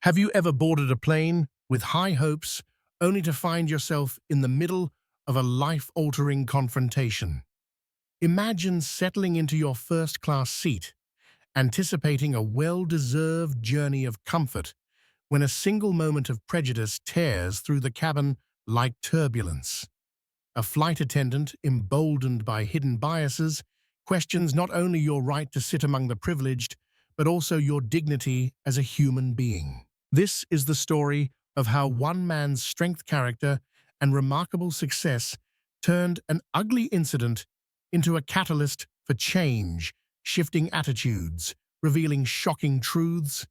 Have you ever boarded a plane with high hopes only to find yourself in the middle of a life-altering confrontation? Imagine settling into your first-class seat, anticipating a well-deserved journey of comfort, when a single moment of prejudice tears through the cabin like turbulence. A flight attendant, emboldened by hidden biases, questions not only your right to sit among the privileged, but also your dignity as a human being. This is the story of how one man's strength, character, and remarkable success turned an ugly incident into a catalyst for change, shifting attitudes, revealing shocking truths,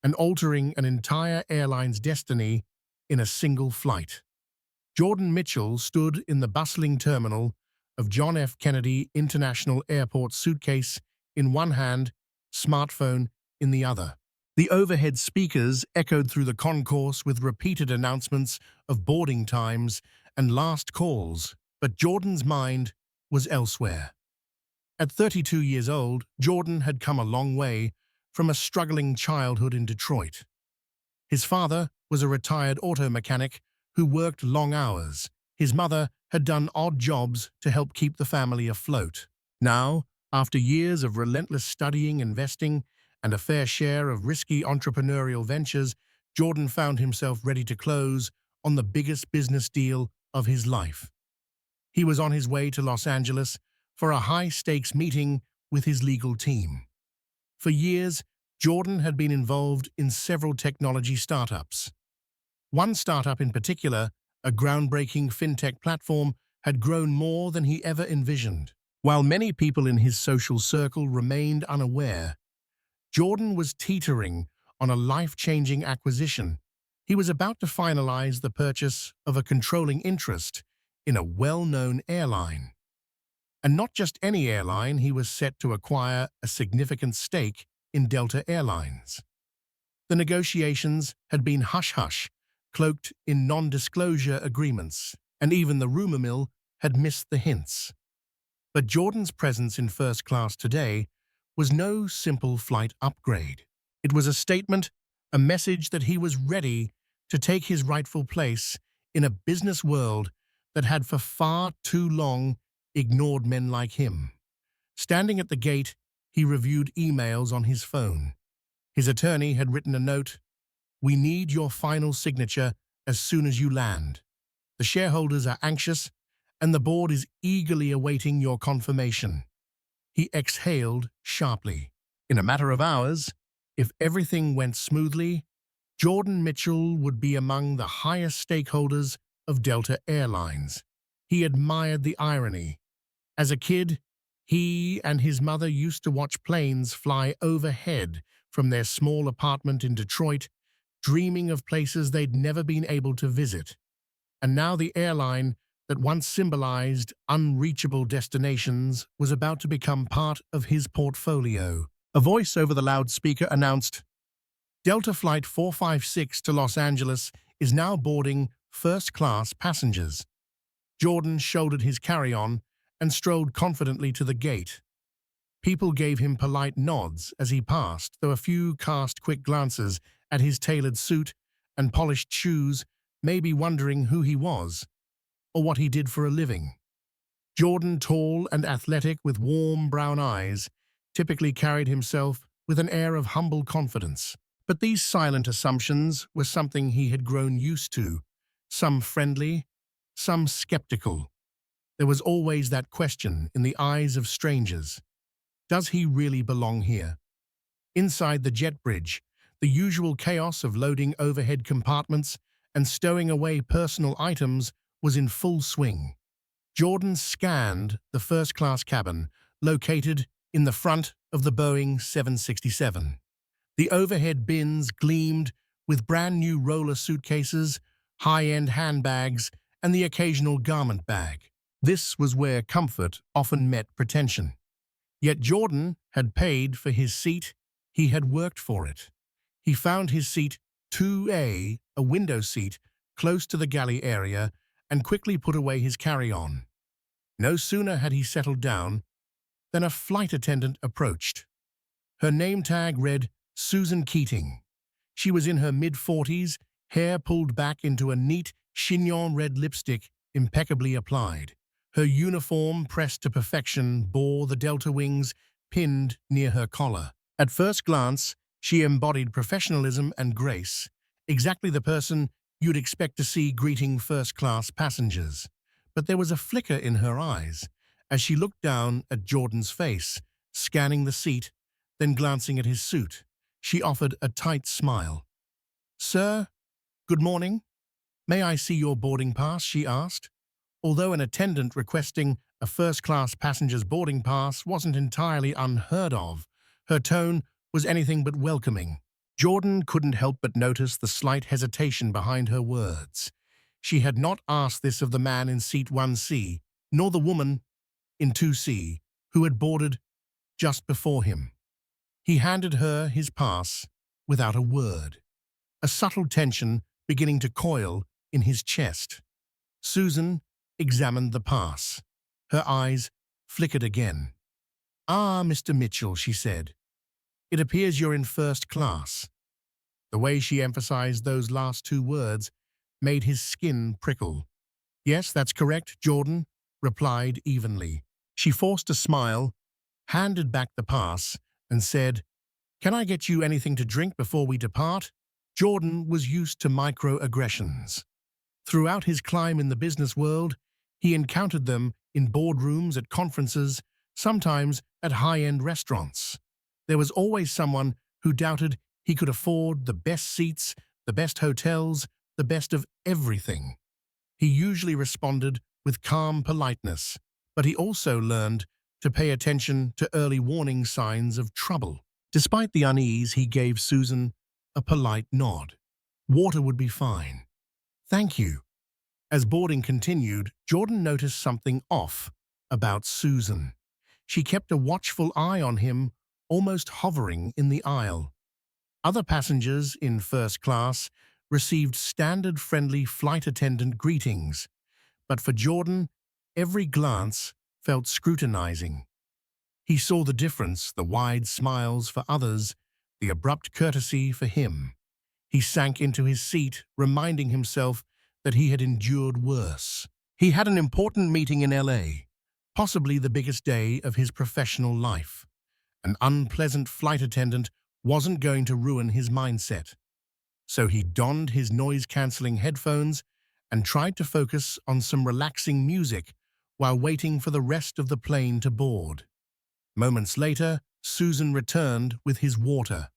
and altering an entire airline's destiny in a single flight. Jordan Mitchell stood in the bustling terminal of John F. Kennedy International Airport, suitcase in one hand, smartphone in the other. The overhead speakers echoed through the concourse with repeated announcements of boarding times and last calls, but Jordan's mind was elsewhere. At 32 years old, Jordan had come a long way from a struggling childhood in Detroit. His father was a retired auto mechanic who worked long hours. His mother had done odd jobs to help keep the family afloat. Now, after years of relentless studying, investing, and a fair share of risky entrepreneurial ventures, Jordan found himself ready to close on the biggest business deal of his life. He was on his way to Los Angeles for a high-stakes meeting with his legal team. For years, Jordan had been involved in several technology startups. One startup in particular, a groundbreaking fintech platform, had grown more than he ever envisioned. While many people in his social circle remained unaware, Jordan was teetering on a life-changing acquisition. He was about to finalize the purchase of a controlling interest in a well-known airline. And not just any airline, he was set to acquire a significant stake in Delta Airlines. The negotiations had been hush-hush, cloaked in non-disclosure agreements, and even the rumor mill had missed the hints. But Jordan's presence in first class today was no simple flight upgrade. It was a statement, a message that he was ready to take his rightful place in a business world that had for far too long ignored men like him. Standing at the gate, he reviewed emails on his phone. His attorney had written a note: "We need your final signature as soon as you land. The shareholders are anxious, and the board is eagerly awaiting your confirmation." He exhaled sharply. In a matter of hours, if everything went smoothly, Jordan Mitchell would be among the highest stakeholders of Delta Airlines. He admired the irony. As a kid, he and his mother used to watch planes fly overhead from their small apartment in Detroit, dreaming of places they'd never been able to visit. And now the airline that once symbolized unreachable destinations was about to become part of his portfolio. A voice over the loudspeaker announced, "Delta Flight 456 to Los Angeles is now boarding first-class passengers." Jordan shouldered his carry-on and strode confidently to the gate. People gave him polite nods as he passed, though a few cast quick glances at his tailored suit and polished shoes, maybe wondering who he was or what he did for a living. Jordan, tall and athletic with warm brown eyes, typically carried himself with an air of humble confidence. But these silent assumptions were something he had grown used to, some friendly, some skeptical. There was always that question in the eyes of strangers: does he really belong here? Inside the jet bridge, the usual chaos of loading overhead compartments and stowing away personal items was in full swing. Jordan scanned the first-class cabin, located in the front of the Boeing 767. The overhead bins gleamed with brand-new roller suitcases, high-end handbags, and the occasional garment bag. This was where comfort often met pretension. Yet Jordan had paid for his seat. He had worked for it. He found his seat 2A, a window seat, close to the galley area, and quickly put away his carry-on. No sooner had he settled down than a flight attendant approached. Her name tag read Susan Keating. She was in her mid-40s, hair pulled back into a neat chignon red lipstick impeccably applied. Her uniform, pressed to perfection, bore the delta wings pinned near her collar. At first glance, she embodied professionalism and grace, exactly the person you'd expect to see greeting first-class passengers. But there was a flicker in her eyes as she looked down at Jordan's face, scanning the seat, then glancing at his suit. She offered a tight smile. "Sir, good morning. May I see your boarding pass?" she asked. Although an attendant requesting a first-class passenger's boarding pass wasn't entirely unheard of, her tone was anything but welcoming. Jordan couldn't help but notice the slight hesitation behind her words. She had not asked this of the man in seat 1C, nor the woman in 2C, who had boarded just before him. He handed her his pass without a word, a subtle tension beginning to coil in his chest. Susan examined the pass. Her eyes flickered again. "Ah, Mr. Mitchell," she said. "It appears you're in first class." The way she emphasized those last two words made his skin prickle. "Yes, that's correct," Jordan replied evenly. She forced a smile, handed back the pass, and said, "Can I get you anything to drink before we depart?" Jordan was used to microaggressions. Throughout his climb in the business world, he encountered them in boardrooms, at conferences, sometimes at high-end restaurants. There was always someone who doubted he could afford the best seats, the best hotels, the best of everything. He usually responded with calm politeness, but he also learned to pay attention to early warning signs of trouble. Despite the unease, he gave Susan a polite nod. Water would be fine. "Thank you." As boarding continued, Jordan noticed something off about Susan. She kept a watchful eye on him, almost hovering in the aisle. Other passengers in first class received standard friendly flight attendant greetings, but for Jordan, every glance felt scrutinizing. He saw the difference, the wide smiles for others, the abrupt courtesy for him. He sank into his seat, reminding himself that he had endured worse. He had an important meeting in LA, possibly the biggest day of his professional life. An unpleasant flight attendant wasn't going to ruin his mindset. So he donned his noise-canceling headphones and tried to focus on some relaxing music while waiting for the rest of the plane to board. Moments later, Susan returned with his water.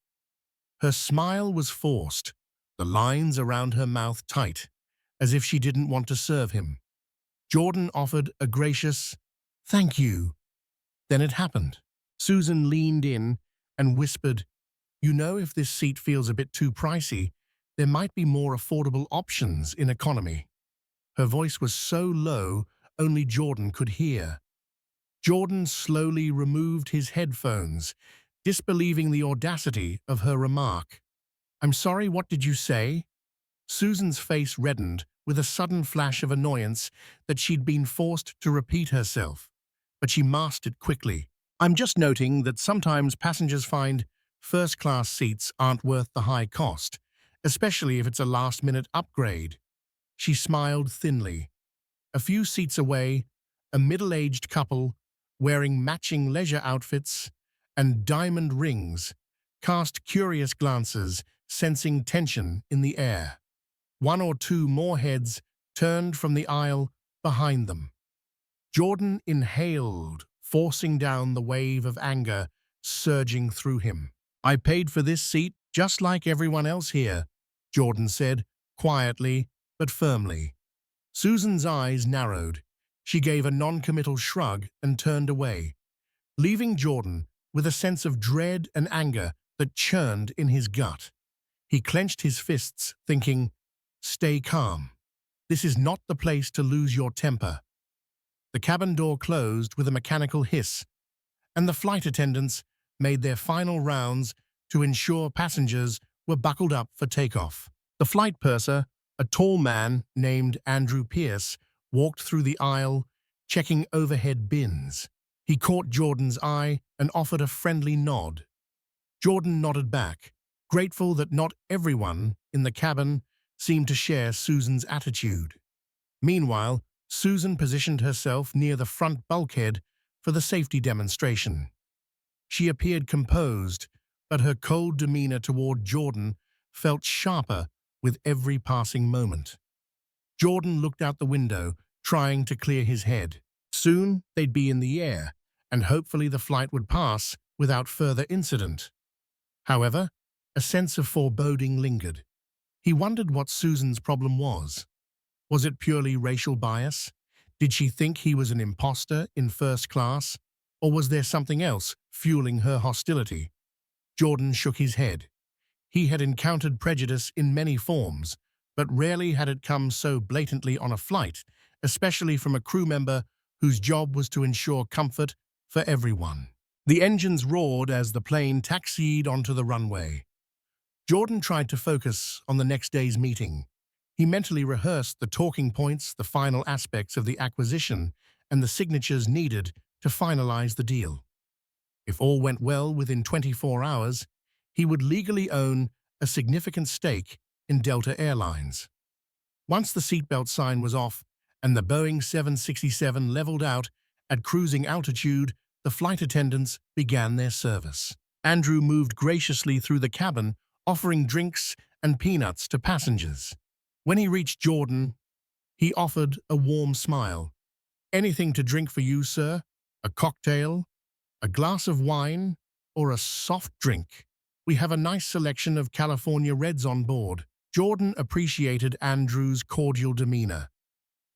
Her smile was forced, the lines around her mouth tight, as if she didn't want to serve him. Jordan offered a gracious, "Thank you." Then it happened. Susan leaned in and whispered, "You know, if this seat feels a bit too pricey, there might be more affordable options in economy." Her voice was so low, only Jordan could hear. Jordan slowly removed his headphones, disbelieving the audacity of her remark. "I'm sorry, what did you say?" Susan's face reddened with a sudden flash of annoyance that she'd been forced to repeat herself, but she masked it quickly. "I'm just noting that sometimes passengers find first-class seats aren't worth the high cost, especially if it's a last-minute upgrade." She smiled thinly. A few seats away, a middle-aged couple, wearing matching leisure outfits and diamond rings, cast curious glances, sensing tension in the air. One or two more heads turned from the aisle behind them. Jordan inhaled, forcing down the wave of anger surging through him. "I paid for this seat just like everyone else here," Jordan said, quietly but firmly. Susan's eyes narrowed. She gave a non-committal shrug and turned away, leaving Jordan with a sense of dread and anger that churned in his gut. He clenched his fists, thinking, "Stay calm. This is not the place to lose your temper." The cabin door closed with a mechanical hiss, and the flight attendants made their final rounds to ensure passengers were buckled up for takeoff. The flight purser, a tall man named Andrew Pierce, walked through the aisle, checking overhead bins. He caught Jordan's eye and offered a friendly nod. Jordan nodded back, grateful that not everyone in the cabin seemed to share Susan's attitude. Meanwhile, Susan positioned herself near the front bulkhead for the safety demonstration. She appeared composed, but her cold demeanor toward Jordan felt sharper with every passing moment. Jordan looked out the window, trying to clear his head. Soon they'd be in the air, and hopefully the flight would pass without further incident. However, a sense of foreboding lingered. He wondered what Susan's problem was. Was it purely racial bias? Did she think he was an imposter in first class? Or was there something else fueling her hostility? Jordan shook his head. He had encountered prejudice in many forms, but rarely had it come so blatantly on a flight, especially from a crew member whose job was to ensure comfort for everyone. The engines roared as the plane taxied onto the runway. Jordan tried to focus on the next day's meeting. He mentally rehearsed the talking points, the final aspects of the acquisition, and the signatures needed to finalize the deal. If all went well within 24 hours, he would legally own a significant stake in Delta Airlines. Once the seatbelt sign was off and the Boeing 767 leveled out at cruising altitude, the flight attendants began their service. Andrew moved graciously through the cabin, offering drinks and peanuts to passengers. When he reached Jordan, he offered a warm smile. "Anything to drink for you, sir? A cocktail? A glass of wine? Or a soft drink? We have a nice selection of California Reds on board." Jordan appreciated Andrew's cordial demeanor.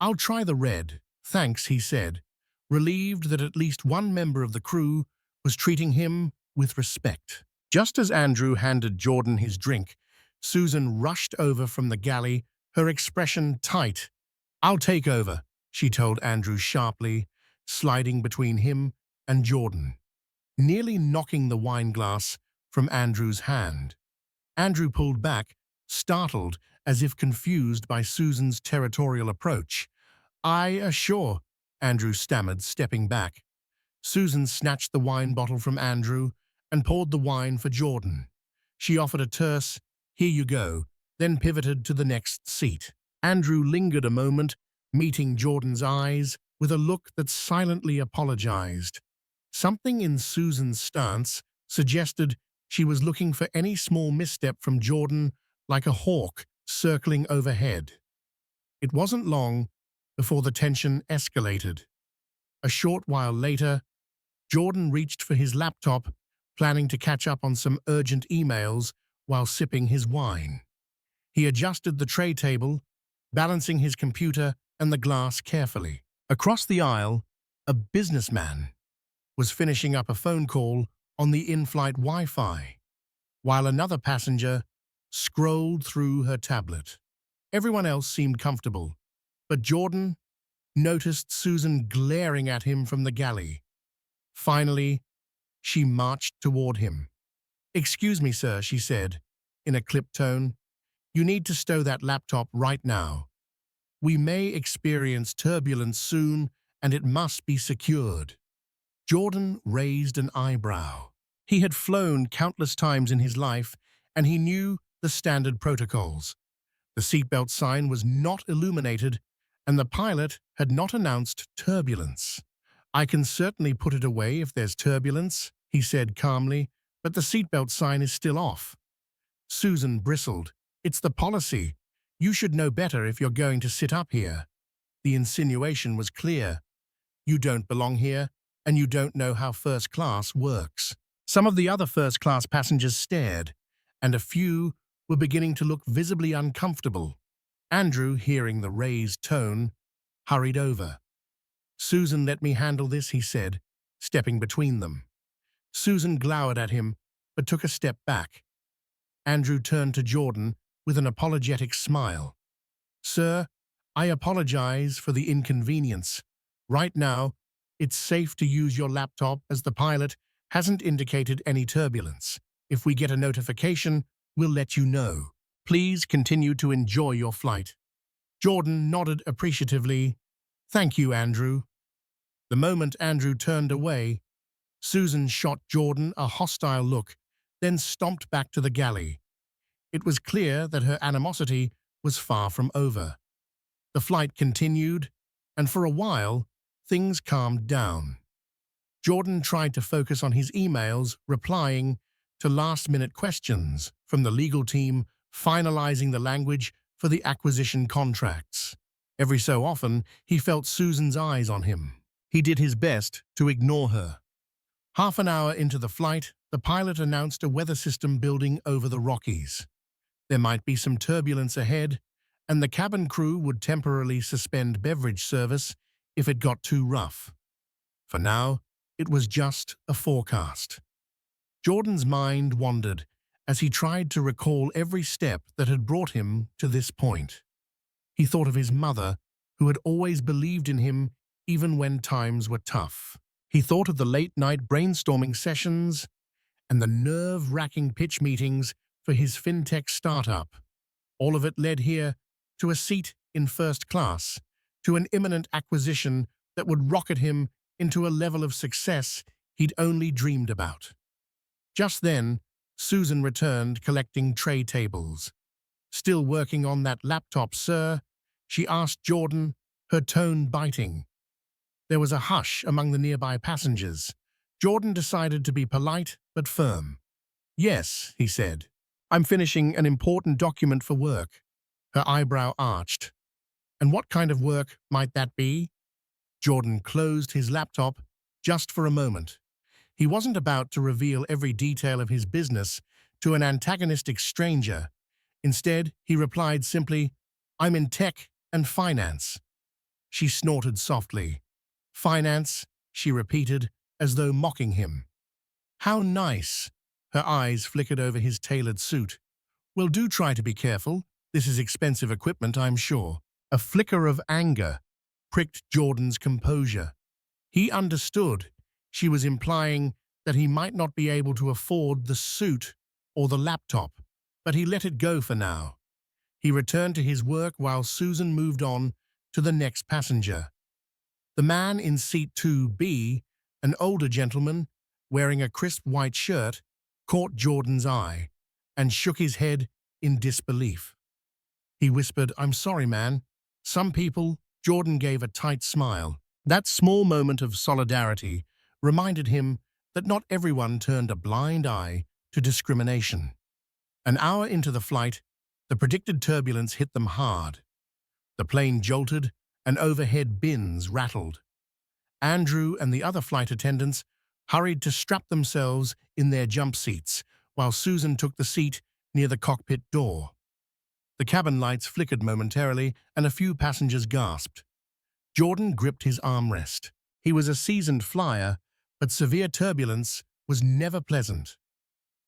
"I'll try the red, thanks," he said, relieved that at least one member of the crew was treating him with respect. Just as Andrew handed Jordan his drink, Susan rushed over from the galley, her expression tight. "I'll take over," she told Andrew sharply, sliding between him and Jordan, nearly knocking the wine glass from Andrew's hand. Andrew pulled back, startled, as if confused by Susan's territorial approach. "I assure," Andrew stammered, stepping back. Susan snatched the wine bottle from Andrew and poured the wine for Jordan. She offered a terse, "Here you go," then pivoted to the next seat. Andrew lingered a moment, meeting Jordan's eyes with a look that silently apologized. Something in Susan's stance suggested she was looking for any small misstep from Jordan, like a hawk circling overhead. It wasn't long before the tension escalated. A short while later, Jordan reached for his laptop, planning to catch up on some urgent emails while sipping his wine. He adjusted the tray table, balancing his computer and the glass carefully. Across the aisle, a businessman was finishing up a phone call on the in-flight Wi-Fi, while another passenger scrolled through her tablet. Everyone else seemed comfortable, but Jordan noticed Susan glaring at him from the galley. Finally, she marched toward him. "Excuse me, sir," she said, in a clipped tone. "You need to stow that laptop right now. We may experience turbulence soon, and it must be secured." Jordan raised an eyebrow. He had flown countless times in his life, and he knew the standard protocols. The seatbelt sign was not illuminated, and the pilot had not announced turbulence. "I can certainly put it away if there's turbulence," he said calmly, "but the seatbelt sign is still off." Susan bristled. "It's the policy. You should know better if you're going to sit up here." The insinuation was clear. You don't belong here, and you don't know how first class works. Some of the other first-class passengers stared, and a few were beginning to look visibly uncomfortable. Andrew, hearing the raised tone, hurried over. "Susan, let me handle this," he said, stepping between them. Susan glowered at him, but took a step back. Andrew turned to Jordan with an apologetic smile. "Sir, I apologize for the inconvenience. Right now, it's safe to use your laptop as the pilot hasn't indicated any turbulence. If we get a notification, we'll let you know. Please continue to enjoy your flight." Jordan nodded appreciatively. "Thank you, Andrew." The moment Andrew turned away, Susan shot Jordan a hostile look, then stomped back to the galley. it was clear that her animosity was far from over. The flight continued, and for a while, things calmed down. Jordan tried to focus on his emails, replying to last-minute questions from the legal team, finalizing the language for the acquisition contracts. Every so often, he felt Susan's eyes on him. He did his best to ignore her. Half an hour into the flight, the pilot announced a weather system building over the Rockies. There might be some turbulence ahead, and the cabin crew would temporarily suspend beverage service if it got too rough. For now, it was just a forecast. Jordan's mind wandered as he tried to recall every step that had brought him to this point. He thought of his mother, who had always believed in him even when times were tough. He thought of the late-night brainstorming sessions and the nerve-wracking pitch meetings for his fintech startup. All of it led here to a seat in first class, to an imminent acquisition that would rocket him into a level of success he'd only dreamed about. Just then, Susan returned collecting tray tables. "Still working on that laptop, sir?" she asked Jordan, her tone biting. There was a hush among the nearby passengers. Jordan decided to be polite but firm. "Yes," he said. "I'm finishing an important document for work." Her eyebrow arched. "And what kind of work might that be?" Jordan closed his laptop just for a moment. He wasn't about to reveal every detail of his business to an antagonistic stranger. Instead, he replied simply, "I'm in tech and finance." She snorted softly. "Finance," she repeated, as though mocking him. "How nice." Her eyes flickered over his tailored suit. "Well, do try to be careful. This is expensive equipment, I'm sure." A flicker of anger pricked Jordan's composure. He understood. She was implying that he might not be able to afford the suit or the laptop, but he let it go for now. He returned to his work while Susan moved on to the next passenger. The man in seat 2B, an older gentleman wearing a crisp white shirt, caught Jordan's eye and shook his head in disbelief. He whispered, "I'm sorry, man. Some people—" Jordan gave a tight smile. That small moment of solidarity reminded him that not everyone turned a blind eye to discrimination. An hour into the flight, the predicted turbulence hit them hard. The plane jolted, and overhead bins rattled. Andrew and the other flight attendants hurried to strap themselves in their jump seats, while Susan took the seat near the cockpit door. The cabin lights flickered momentarily, and a few passengers gasped. Jordan gripped his armrest. He was a seasoned flyer, but severe turbulence was never pleasant.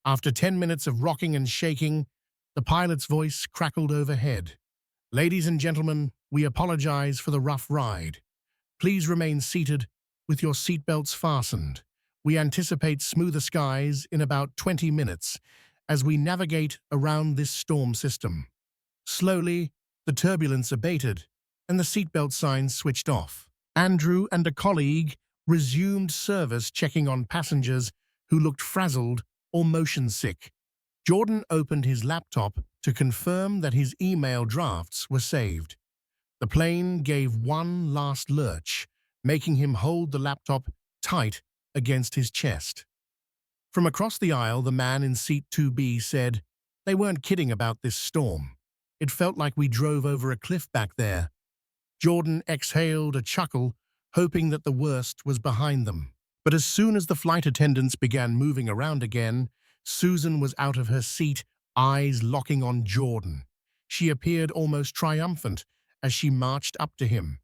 After 10 minutes of rocking and shaking, the pilot's voice crackled overhead. "Ladies and gentlemen, we apologize for the rough ride. Please remain seated with your seatbelts fastened. We anticipate smoother skies in about 20 minutes as we navigate around this storm system." Slowly, the turbulence abated, and the seatbelt signs switched off. Andrew and a colleague resumed service, checking on passengers who looked frazzled or motion-sick. Jordan opened his laptop to confirm that his email drafts were saved. The plane gave one last lurch, making him hold the laptop tight against his chest. From across the aisle, the man in seat 2B said, "They weren't kidding about this storm. It felt like we drove over a cliff back there." Jordan exhaled a chuckle, hoping that the worst was behind them. But as soon as the flight attendants began moving around again, Susan was out of her seat, eyes locking on Jordan. She appeared almost triumphant as she marched up to him.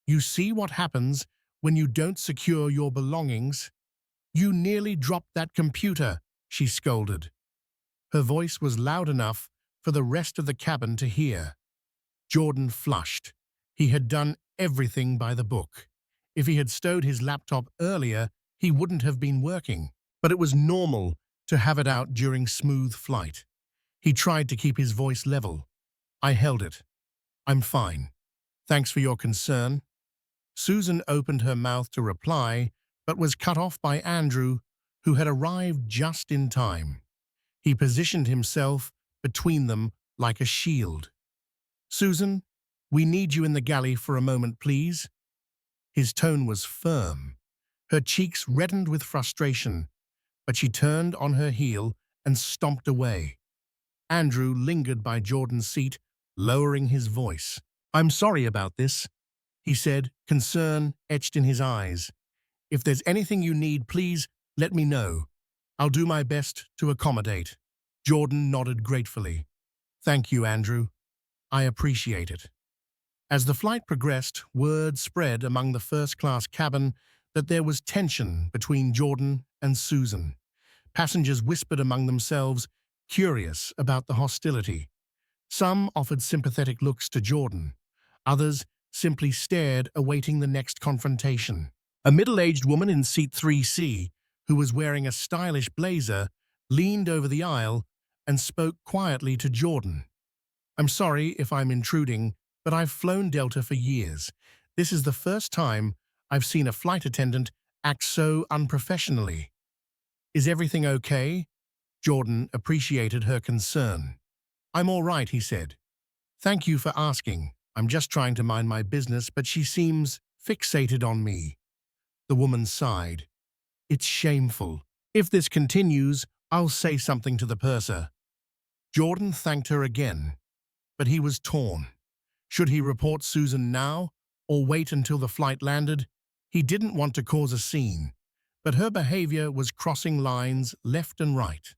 "You see what happens when you don't secure your belongings? You nearly dropped that computer," she scolded. Her voice was loud enough for the rest of the cabin to hear. Jordan flushed. He had done everything by the book. If he had stowed his laptop earlier, he wouldn't have been working. But it was normal to have it out during smooth flight. He tried to keep his voice level. "I held it. I'm fine. Thanks for your concern." Susan opened her mouth to reply, but was cut off by Andrew, who had arrived just in time. He positioned himself between them like a shield. "Susan, we need you in the galley for a moment, please." His tone was firm. Her cheeks reddened with frustration, but she turned on her heel and stomped away. Andrew lingered by Jordan's seat, lowering his voice. "I'm sorry about this," he said, concern etched in his eyes. "If there's anything you need, please let me know. I'll do my best to accommodate." Jordan nodded gratefully. "Thank you, Andrew. I appreciate it." As the flight progressed, word spread among the first-class cabin that there was tension between Jordan and Susan. Passengers whispered among themselves, curious about the hostility. Some offered sympathetic looks to Jordan. Others simply stared, awaiting the next confrontation. A middle-aged woman in seat 3C, who was wearing a stylish blazer, leaned over the aisle and spoke quietly to Jordan. "I'm sorry if I'm intruding, but I've flown Delta for years. This is the first time I've seen a flight attendant act so unprofessionally." "Is everything okay?" Jordan appreciated her concern. "I'm all right," he said. "Thank you for asking. I'm just trying to mind my business, but she seems fixated on me." The woman sighed. "It's shameful. If this continues, I'll say something to the purser." Jordan thanked her again, but he was torn. Should he report Susan now, or wait until the flight landed? He didn't want to cause a scene, but her behavior was crossing lines left and right.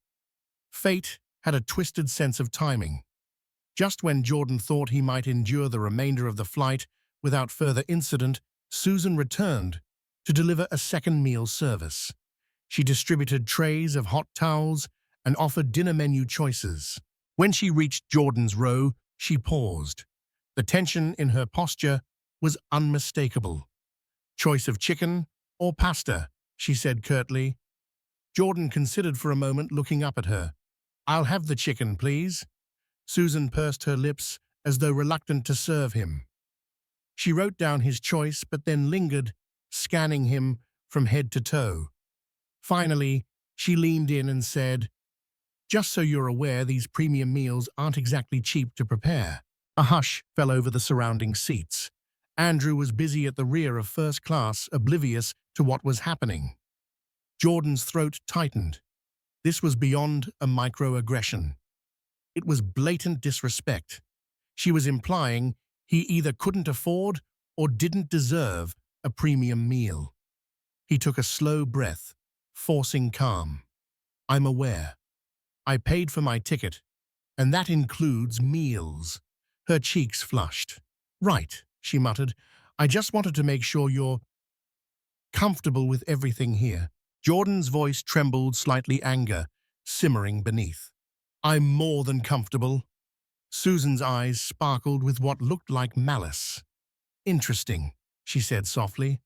Fate had a twisted sense of timing. Just when Jordan thought he might endure the remainder of the flight without further incident, Susan returned to deliver a second meal service. She distributed trays of hot towels and offered dinner menu choices. When she reached Jordan's row, she paused. The tension in her posture was unmistakable. "Choice of chicken or pasta?" she said curtly. Jordan considered for a moment, looking up at her. "I'll have the chicken, please." Susan pursed her lips as though reluctant to serve him. She wrote down his choice, but then lingered, scanning him from head to toe. Finally, she leaned in and said, "Just so you're aware, these premium meals aren't exactly cheap to prepare." A hush fell over the surrounding seats. Andrew was busy at the rear of first class, oblivious to what was happening. Jordan's throat tightened. This was beyond a microaggression. It was blatant disrespect. She was implying he either couldn't afford or didn't deserve a premium meal. He took a slow breath, forcing calm. "I'm aware. I paid for my ticket, and that includes meals." Her cheeks flushed. "Right," she muttered. "I just wanted to make sure you're comfortable with everything here." Jordan's voice trembled, slightly anger simmering beneath. "I'm more than comfortable." Susan's eyes sparkled with what looked like malice. "Interesting," she said softly,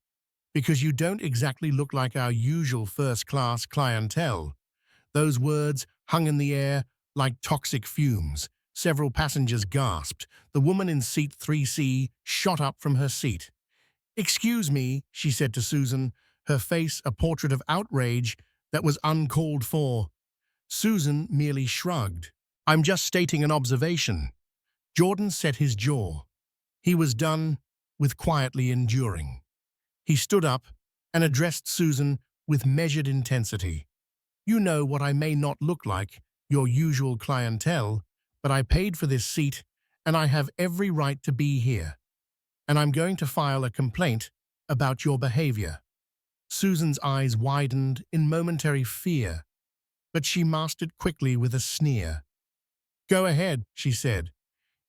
"because you don't exactly look like our usual first-class clientele." Those words hung in the air like toxic fumes. Several passengers gasped. The woman in seat 3C shot up from her seat. "Excuse me," she said to Susan, her face a portrait of outrage that was uncalled for. Susan merely shrugged. "I'm just stating an observation." Jordan set his jaw. He was done with quietly enduring. He stood up and addressed Susan with measured intensity. "You know what I may not look like, your usual clientele, but I paid for this seat, and I have every right to be here. And I'm going to file a complaint about your behavior." Susan's eyes widened in momentary fear, but she masked it quickly with a sneer. "Go ahead," she said.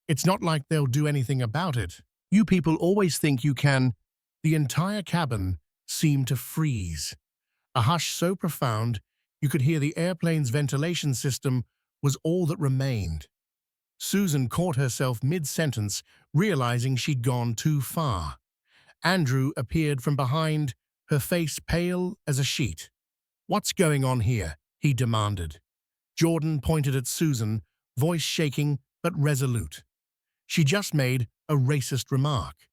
"It's not like they'll do anything about it. You people always think you can." The entire cabin seemed to freeze. A hush so profound you could hear the airplane's ventilation system was all that remained. Susan caught herself mid-sentence, realizing she'd gone too far. Andrew appeared from behind, her face pale as a sheet. "What's going on here?" he demanded. Jordan pointed at Susan, voice shaking but resolute. "She just made a racist remark."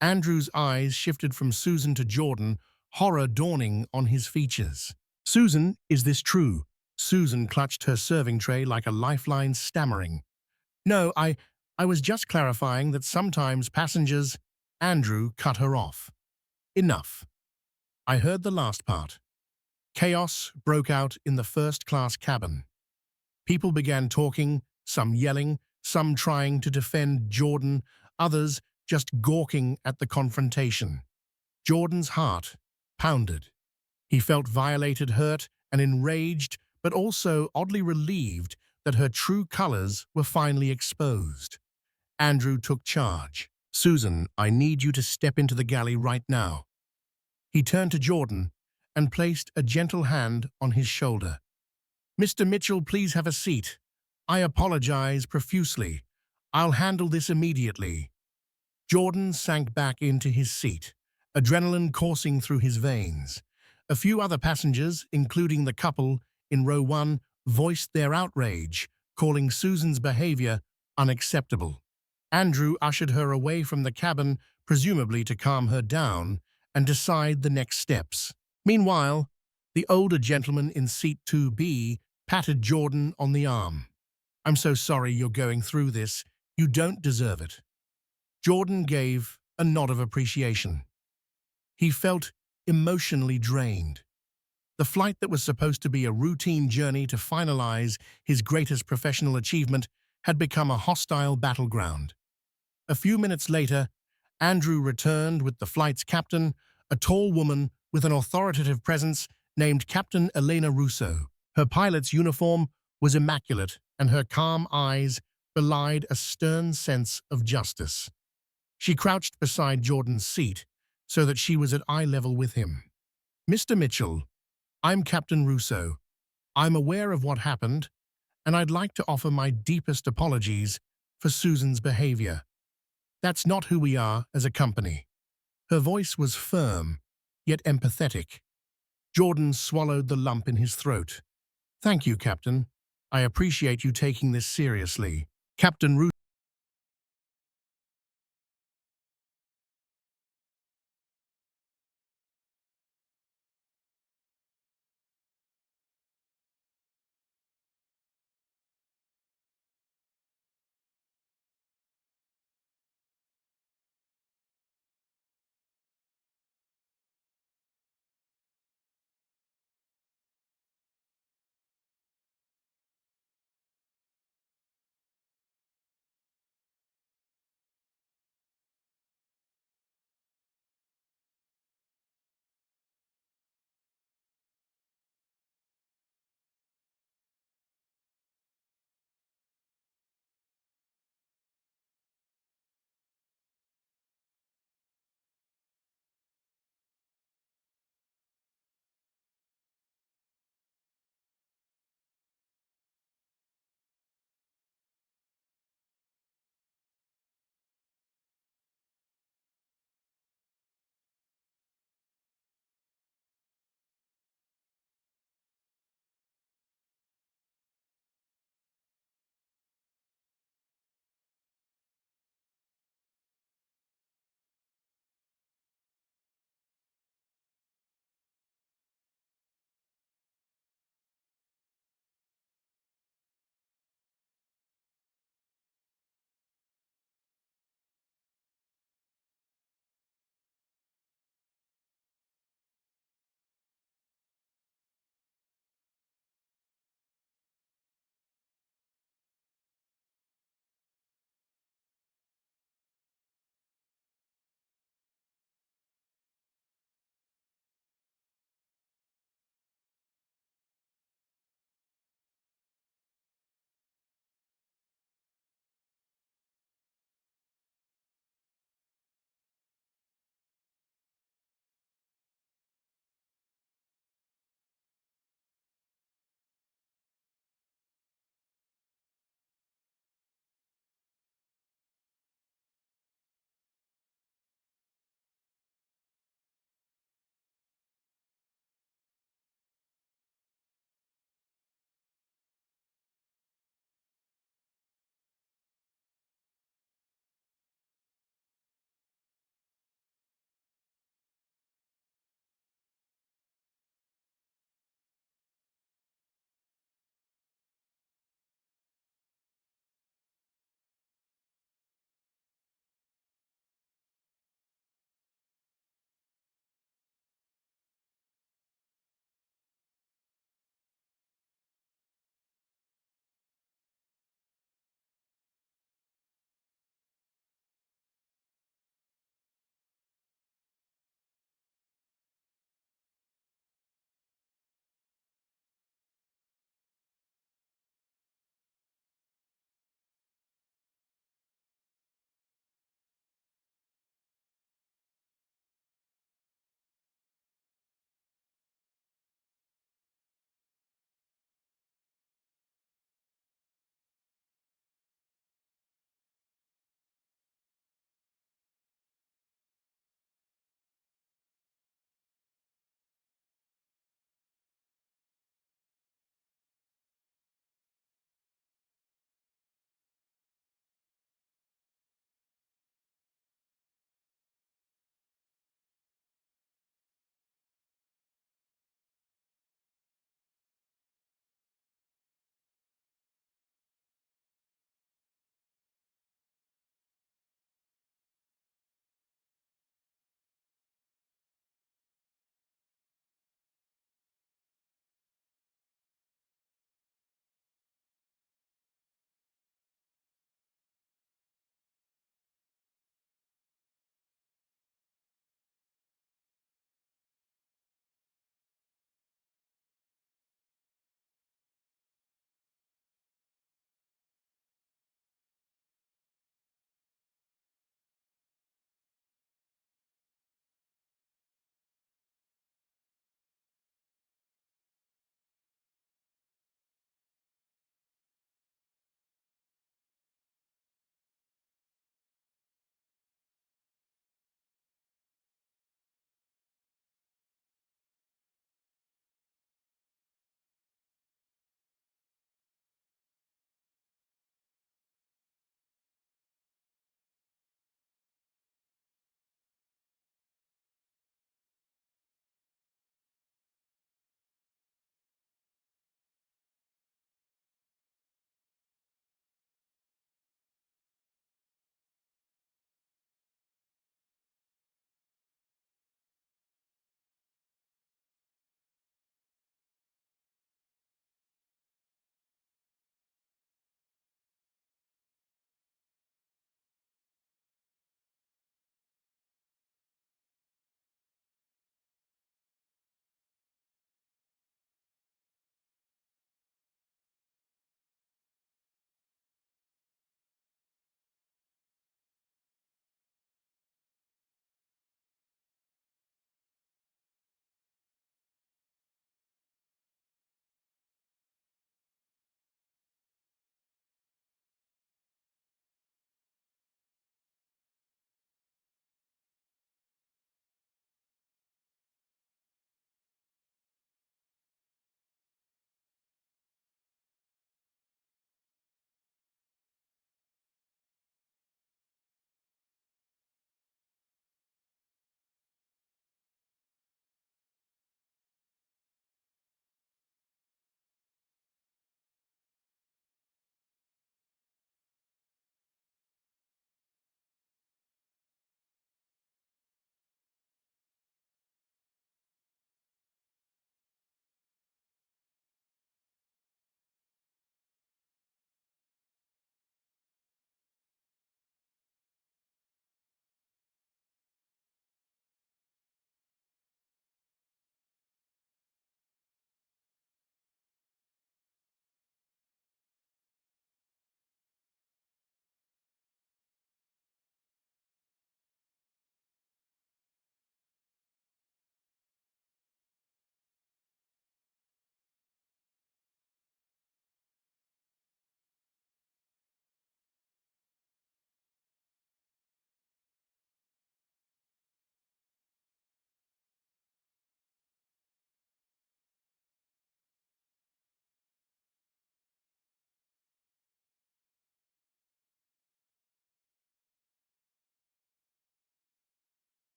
Andrew's eyes shifted from Susan to Jordan, horror dawning on his features. "Susan, is this true?" Susan clutched her serving tray like a lifeline, stammering. No, I was just clarifying that sometimes passengers... Andrew cut her off. Enough. I heard the last part. Chaos broke out in the first-class cabin. People began talking, some yelling, some trying to defend Jordan, others just gawking at the confrontation. Jordan's heart pounded. He felt violated, hurt, and enraged, but also oddly relieved that her true colors were finally exposed. Andrew took charge. Susan, I need you to step into the galley right now. He turned to Jordan and placed a gentle hand on his shoulder. Mr. Mitchell, please have a seat. I apologize profusely. I'll handle this immediately. Jordan sank back into his seat, adrenaline coursing through his veins. A few other passengers, including the couple in row 1, voiced their outrage, calling Susan's behavior unacceptable. Andrew ushered her away from the cabin, presumably to calm her down and decide the next steps. Meanwhile, the older gentleman in seat 2B patted Jordan on the arm. I'm so sorry you're going through this. You don't deserve it. Jordan gave a nod of appreciation. He felt emotionally drained. The flight that was supposed to be a routine journey to finalize his greatest professional achievement had become a hostile battleground. A few minutes later, Andrew returned with the flight's captain, a tall woman with an authoritative presence named Captain Elena Russo. Her pilot's uniform was immaculate, and her calm eyes belied a stern sense of justice. She crouched beside Jordan's seat so that she was at eye level with him. Mr. Mitchell, I'm Captain Russo. I'm aware of what happened, and I'd like to offer my deepest apologies for Susan's behavior. That's not who we are as a company. Her voice was firm, yet empathetic. Jordan swallowed the lump in his throat. Thank you, Captain. I appreciate you taking this seriously. Captain Russo